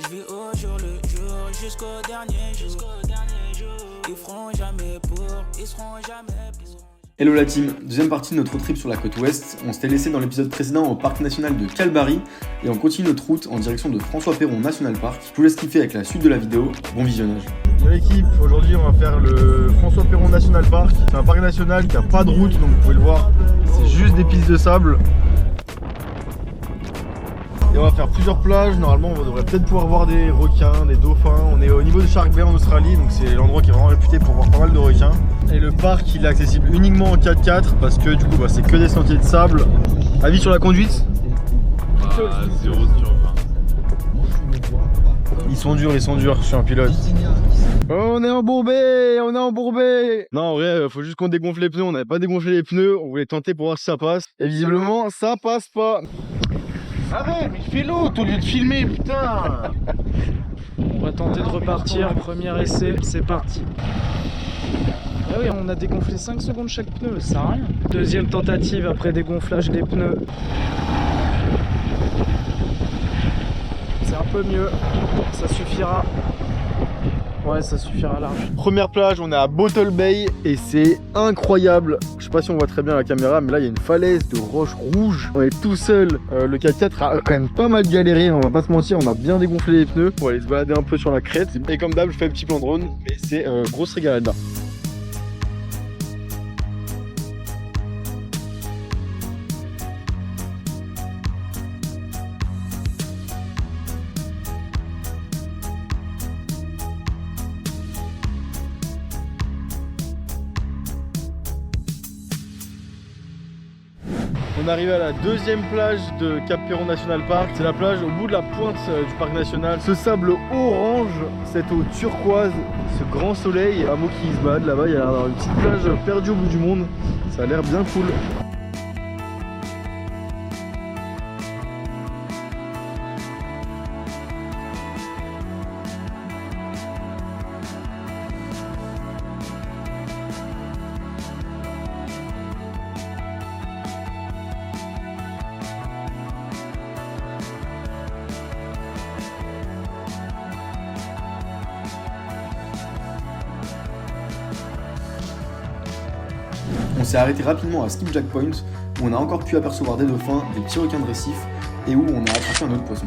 Je vis au jour le jour jusqu'au dernier jour. Ils feront jamais pour, ils seront jamais pour. Hello la team, deuxième partie de notre road trip sur la côte ouest. On s'était laissé dans l'épisode précédent au parc national de Calbary et on continue notre route en direction de François Perron National Park. Je vous laisse kiffer avec la suite de la vidéo, bon visionnage. Yo l'équipe, aujourd'hui on va faire le François Perron National Park. C'est un parc national qui n'a pas de route, donc vous pouvez le voir, c'est juste des pistes de sable. Et on va faire plusieurs plages, normalement on devrait peut-être pouvoir voir des requins, des dauphins. On est au niveau de Shark Bay en Australie, donc c'est l'endroit qui est vraiment réputé pour voir pas mal de requins. Et le parc il est accessible uniquement en 4x4 parce que du coup c'est que des sentiers de sable. Avis sur la conduite? 0 sur 20. Ils sont durs, je suis un pilote. Oh, on est embourbé. Non, en vrai, faut juste qu'on dégonfle les pneus. On n'avait pas dégonflé les pneus, on voulait tenter pour voir si ça passe. Et visiblement, ça passe pas. Arrête, mais fais l'autre au lieu de filmer, putain. On va tenter de repartir, premier essai, c'est parti. Ah oui, on a dégonflé 5 secondes chaque pneu, ça sert à rien. Deuxième tentative après dégonflage des pneus. C'est un peu mieux, ça suffira. Ouais, ça suffira large. Première plage, on est à Bottle Bay et c'est incroyable. Je sais pas si on voit très bien à la caméra, mais là il y a une falaise de roches rouges. On est tout seul. Le 4x4 a quand même pas mal galéré, on va pas se mentir, on a bien dégonflé les pneus. On va aller se balader un peu sur la crête. Et comme d'hab, je fais un petit plan drone, mais c'est grosse régalade là. On est arrivé à la deuxième plage de Cap Perron National Park. C'est la plage au bout de la pointe du parc national. Ce sable orange, cette eau turquoise, ce grand soleil, un mot qui se balade là-bas. Il y a une petite plage perdue au bout du monde. Ça a l'air bien cool. On s'est arrêté rapidement à Skipjack Point où on a encore pu apercevoir des dauphins, des petits requins de récif et où on a attrapé un autre poisson.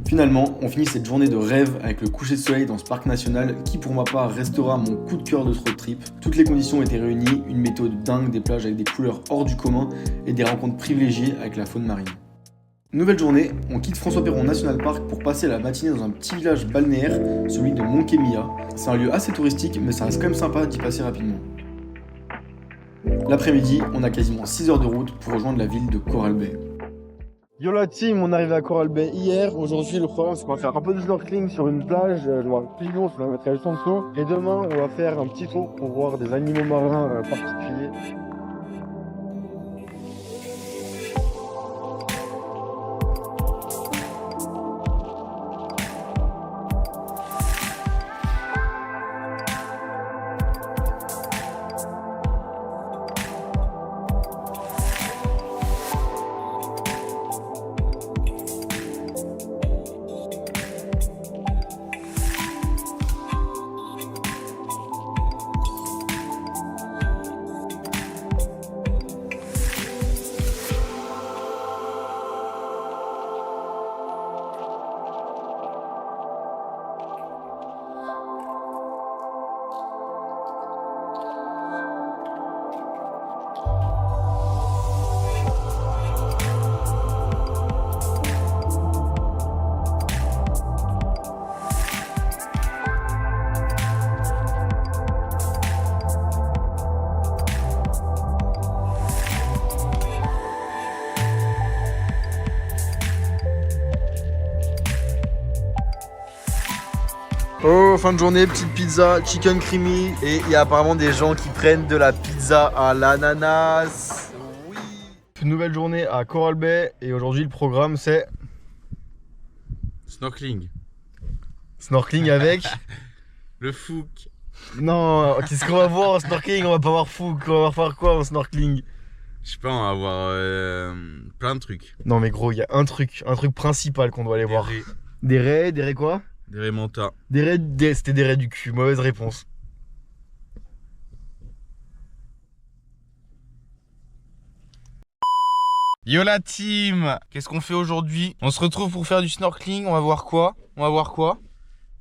Finalement, on finit cette journée de rêve avec le coucher de soleil dans ce parc national qui pour ma part restera mon coup de cœur de ce road trip. Toutes les conditions étaient réunies, une météo de dingue, des plages avec des couleurs hors du commun et des rencontres privilégiées avec la faune marine. Nouvelle journée, on quitte François Perron National Park pour passer la matinée dans un petit village balnéaire, celui de Monkemia. C'est un lieu assez touristique mais ça reste quand même sympa d'y passer rapidement. L'après-midi, on a quasiment 6 heures de route pour rejoindre la ville de Coral Bay. Yo la team, on est arrivé à Coral Bay hier. Aujourd'hui, le programme c'est qu'on va faire un peu de snorkeling sur une plage. Je vais voir le pignon, je vais mettre le son. Et demain, on va faire un petit tour pour voir des animaux marins particuliers. Oh, fin de journée, petite pizza, chicken creamy. Et il y a apparemment des gens qui prennent de la pizza à l'ananas. Oui. Une nouvelle journée à Coral Bay. Et aujourd'hui, le programme, c'est Snorkeling. Snorkeling avec... Le Fouque. Non, qu'est-ce qu'on va voir en snorkeling? On va pas voir fou. On va faire quoi en snorkeling? Je sais pas, on va voir plein de trucs. Non mais gros, il y a un truc principal qu'on doit aller voir. Des raies quoi? Des raies manta. C'était des raies du cul, mauvaise réponse. Yo la team! Qu'est-ce qu'on fait aujourd'hui? On se retrouve pour faire du snorkeling, on va voir quoi?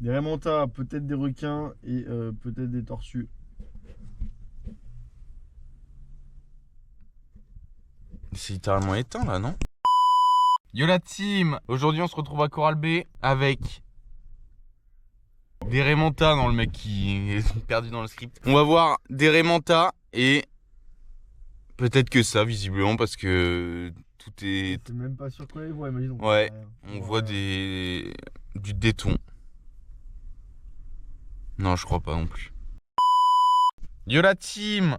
Des raies manta, peut-être des requins et peut-être des tortues. C'est littéralement éteint là, non? Yo la team! Aujourd'hui on se retrouve à Coral Bay avec des raies manta. Non, le mec qui est perdu dans le script. On va voir des raies manta et peut-être que ça visiblement parce que tout est... T'es même pas sûr qu'on les voit, imagine. Ouais, on voit du déton. Non, je crois pas non plus. Yo la team!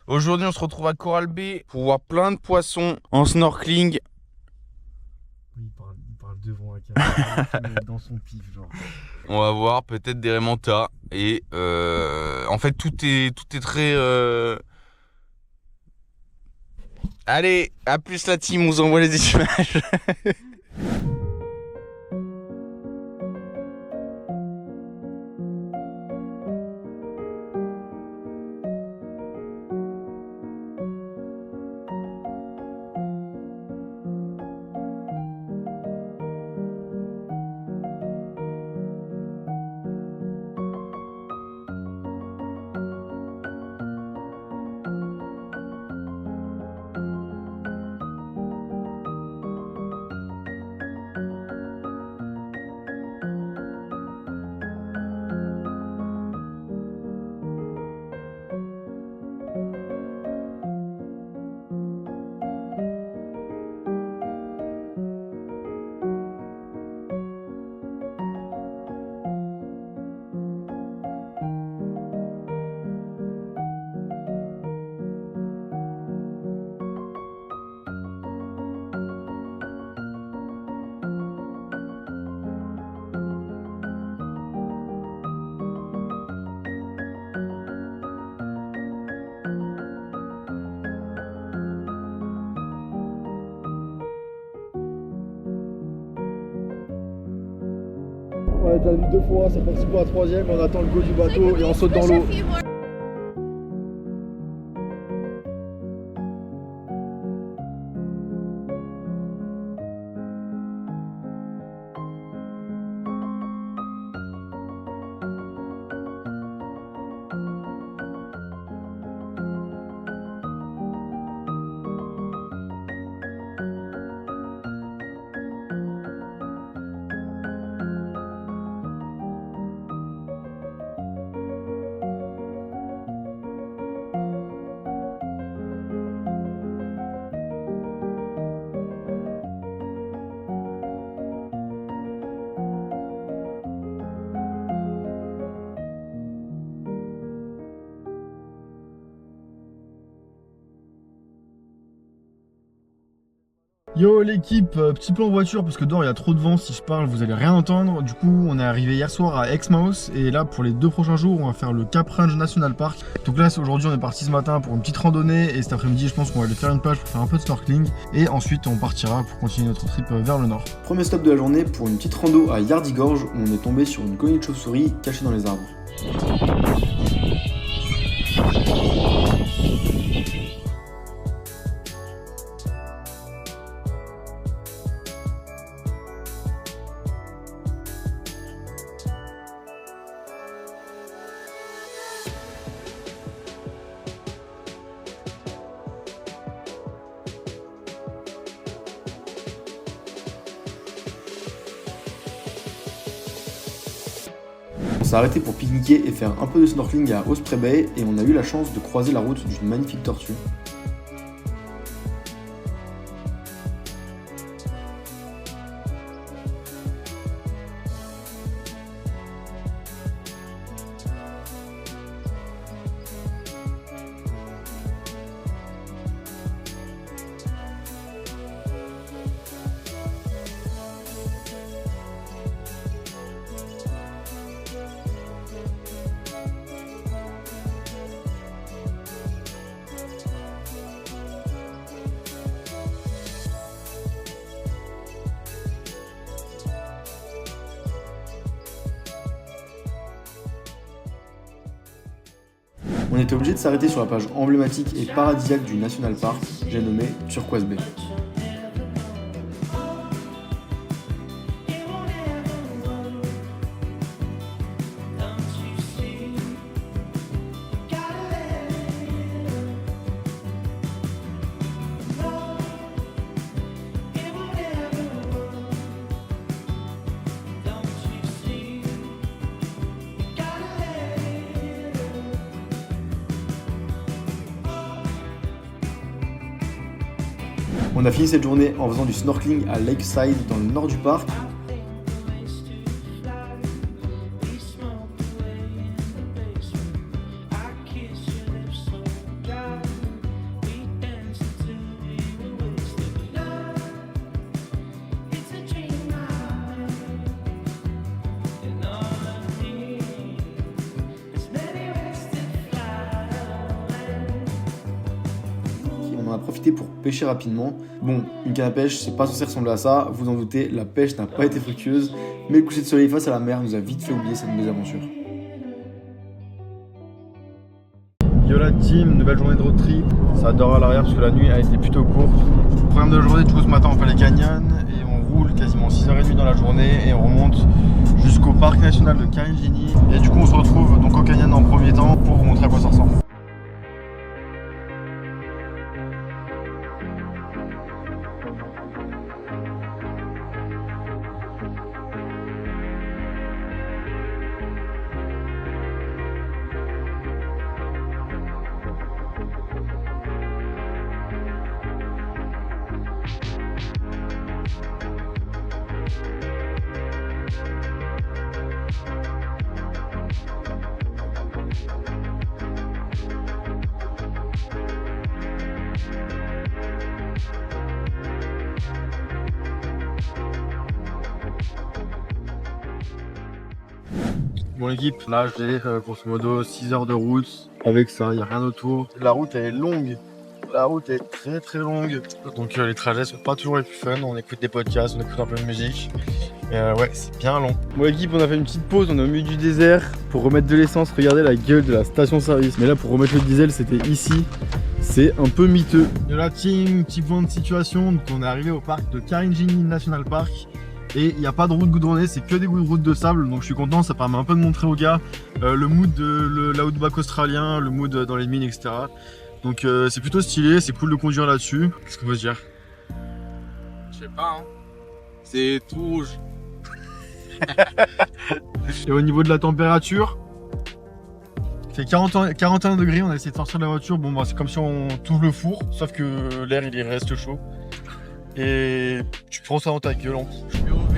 Aujourd'hui on se retrouve à Coral Bay pour voir plein de poissons en snorkeling. Il parle devant la caméra, dans son pif, genre. On va voir peut-être des raies manta et en fait tout est très... Allez, à plus la team, on vous envoie les images. On a déjà vu 2 fois, c'est parti pour la 3e, on attend le go du bateau et on saute dans l'eau. Yo l'équipe, petit plan en voiture parce que dehors il y a trop de vent, si je parle vous allez rien entendre. Du coup on est arrivé hier soir à Exmouth et là pour les 2 prochains jours on va faire le Cap Range National Park. Donc là aujourd'hui on est parti ce matin pour une petite randonnée et cet après-midi je pense qu'on va aller faire une plage pour faire un peu de snorkeling et ensuite on partira pour continuer notre trip vers le nord. Premier stop de la journée pour une petite rando à Yardy Gorge où on est tombé sur une colonie de chauves-souris cachée dans les arbres. On s'est arrêté pour pique-niquer et faire un peu de snorkeling à Osprey Bay et on a eu la chance de croiser la route d'une magnifique tortue. On était obligé de s'arrêter sur la plage emblématique et paradisiaque du National Park, j'ai nommé Turquoise Bay. On a fini cette journée en faisant du snorkeling à Lakeside dans le nord du parc. On a profité pour pêcher rapidement. Bon, une canne à pêche, c'est pas censé ressembler à ça, vous en doutez, la pêche n'a pas été fructueuse, mais le coucher de soleil face à la mer nous a vite fait oublier cette mésaventure. Yo la team, nouvelle journée de road trip, ça dort à l'arrière parce que la nuit a été plutôt courte. Programme de la journée, du coup ce matin on fait les canyons et on roule quasiment 6h30 dans la journée et on remonte jusqu'au parc national de Karenjini. Et du coup on se retrouve donc au canyon en premier temps pour vous montrer à quoi ça ressemble. Bon l'équipe, là j'ai grosso modo 6 heures de route. Avec ça, il n'y a rien autour. La route elle est longue. La route est très longue. Donc les trajets sont pas toujours les plus fun. On écoute des podcasts, on écoute un peu de musique. Et ouais, c'est bien long. Bon l'équipe, on a fait une petite pause, on est au milieu du désert pour remettre de l'essence. Regardez la gueule de la station-service. Mais là pour remettre le diesel, c'était ici. C'est un peu miteux. De la team, petit point de situation. Donc on est arrivé au parc de Karenjini National Park. Et il n'y a pas de route goudronnée, c'est que des routes de sable, donc je suis content, ça permet un peu de montrer aux gars le mood de l'outback australien, le mood dans les mines, etc. Donc c'est plutôt stylé, c'est cool de conduire là-dessus. Qu'est-ce qu'on peut se dire? Je sais pas, hein. C'est tout rouge. Et au niveau de la température, il fait 41 degrés, on a essayé de sortir de la voiture, bon bah, c'est comme si on touche le four, sauf que l'air il reste chaud. Et tu prends ça dans ta gueule en plus. Je suis OV,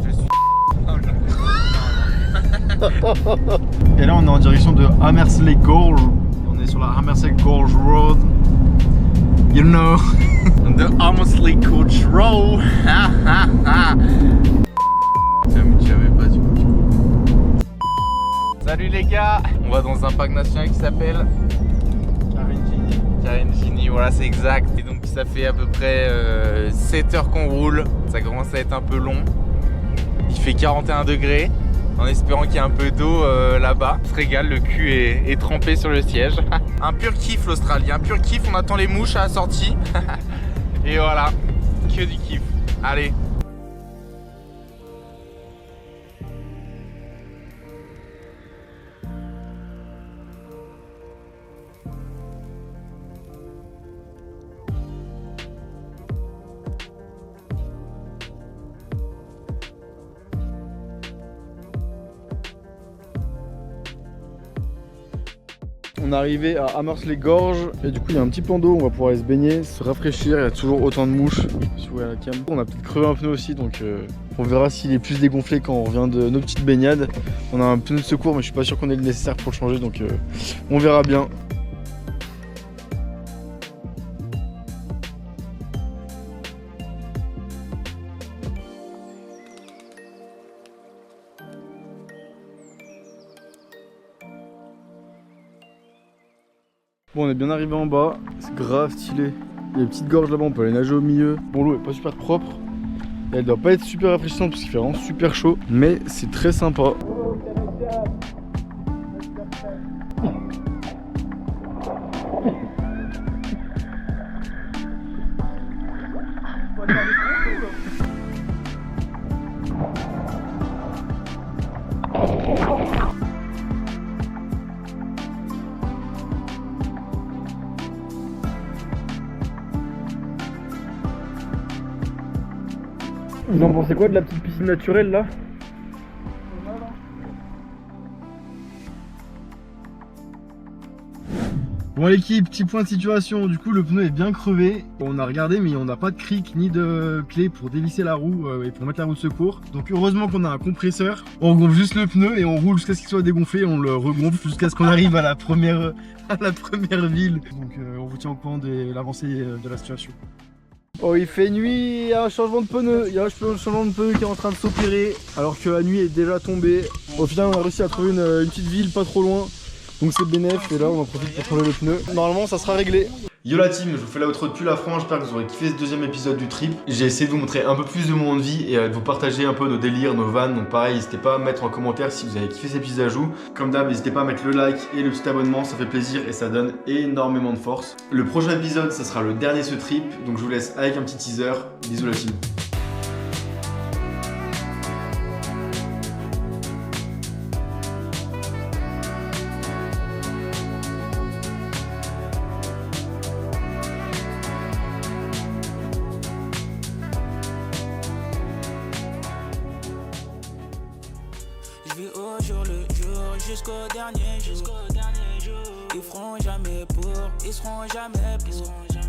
je suis... Et là on est en direction de Hamersley Gorge. On est sur la Hamersley Gorge Road. You know. The Hamersley Gorge Road. Tu savais pas du coup. Salut les gars. On va dans un parc national qui s'appelle Karenjini, voilà c'est exact. Et donc ça fait à peu près 7 heures qu'on roule, ça commence à être un peu long. Il fait 41 degrés, en espérant qu'il y ait un peu d'eau là-bas. On se régale, le cul est trempé sur le siège. Un pur kiff l'Australie, un pur kiff, on attend les mouches à la sortie. Et voilà, que du kiff. Allez. On est arrivé à Hamersley Gorge et du coup il y a un petit plan d'eau, on va pouvoir aller se baigner, se rafraîchir, il y a toujours autant de mouches. Si vous voyez la cam. On a peut-être crevé un pneu aussi, donc on verra s'il est plus dégonflé quand on revient de nos petites baignades. On a un pneu de secours mais je suis pas sûr qu'on ait le nécessaire pour le changer, donc on verra bien. Bon, on est bien arrivé en bas, c'est grave stylé. Il y a une petite gorge là-bas, on peut aller nager au milieu. Bon, l'eau est pas super propre. Et elle doit pas être super rafraîchissante parce qu'il fait vraiment super chaud. Mais c'est très sympa. en pensez quoi de la petite piscine naturelle là? Bon l'équipe, petit point de situation, du coup le pneu est bien crevé. On a regardé mais on n'a pas de cric ni de clé pour dévisser la roue et pour mettre la roue de secours. Donc heureusement qu'on a un compresseur. On gonfle juste le pneu et on roule jusqu'à ce qu'il soit dégonflé. On le regonfle jusqu'à ce qu'on arrive à la première ville. Donc on vous tient au courant de l'avancée de la situation. Oh il fait nuit, il y a un changement de pneu, il y a un changement de pneu qui est en train de s'opérer alors que la nuit est déjà tombée. Au final on a réussi à trouver une petite ville pas trop loin. Donc c'est bénéf et là on en profite pour changer le pneu. Normalement ça sera réglé. Yo la team, je vous fais la outro depuis la France, j'espère que vous aurez kiffé ce deuxième épisode du trip. J'ai essayé de vous montrer un peu plus de mon vie et de vous partager un peu nos délires, nos vannes. Donc pareil, n'hésitez pas à mettre en commentaire si vous avez kiffé ces petits ajouts. Comme d'hab, n'hésitez pas à mettre le like et le petit abonnement, ça fait plaisir et ça donne énormément de force. Le prochain épisode, ça sera le dernier ce trip, donc je vous laisse avec un petit teaser. Bisous la team. Je vis au jour le jour jusqu'au dernier jour. Ils feront jamais pour, ils seront jamais pour.